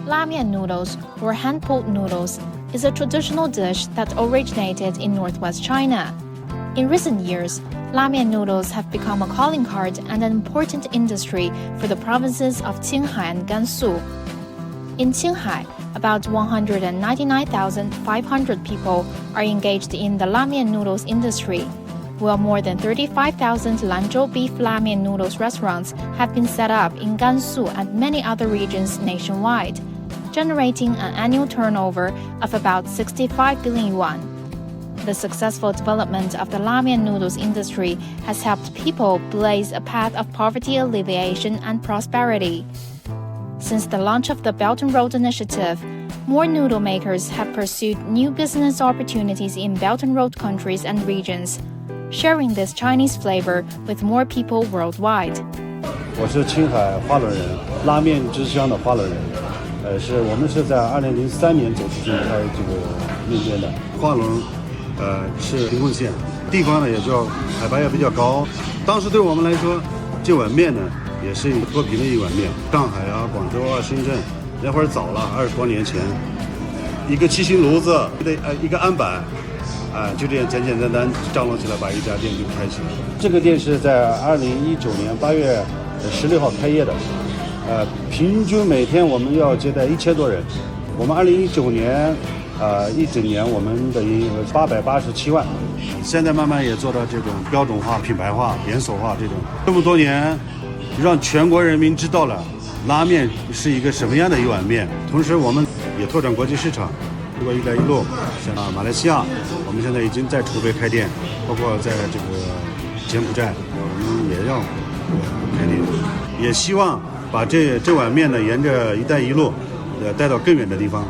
Lamyan noodles, or hand-pulled noodles, is a traditional dish that originated in northwest China. In recent years, Lamyan noodles have become a calling card and an important industry for the provinces of Qinghai and Gansu. In Qinghai, about 199,500 people are engaged in the Lamyan noodles industry, while more than 35,000 Lanzhou beef Lamyan noodles restaurants have been set up in Gansu and many other regions nationwide, generating an annual turnover of about 65 billion yuan. The successful development of the Lamyan noodles industry has helped people blaze a path of poverty alleviation and prosperity. Since the launch of the Belt and Road Initiative, more noodle makers have pursued new business opportunities in Belt and Road countries and regions, sharing this Chinese flavor with more people worldwide. 我是青海花轮人，拉面之乡的花轮人。我们是在2003年走出去开这个面店的。花轮，是贫困县，地方呢也叫海拔也比较高。当时对我们来说，这碗面呢也是脱贫的一碗面。上海啊、广州啊、深圳，那会儿早了，20多年前，一个七星炉子，一个案板。就这样简简单单张罗起来，把一家店就开起来了。这个店是在2019年8月16号开业的，平均每天我们要接待1000多人。我们2019年，一整年我们的营业额887万。现在慢慢也做到这种标准化、品牌化、连锁化这种。这么多年，让全国人民知道了拉面是一个什么样的一碗面。同时，我们也拓展国际市场。通过“一带一路”，像马来西亚，我们现在已经在筹备开店，包括在这个柬埔寨，我们也要开店，也希望把这碗面呢，沿着“一带一路”带到更远的地方。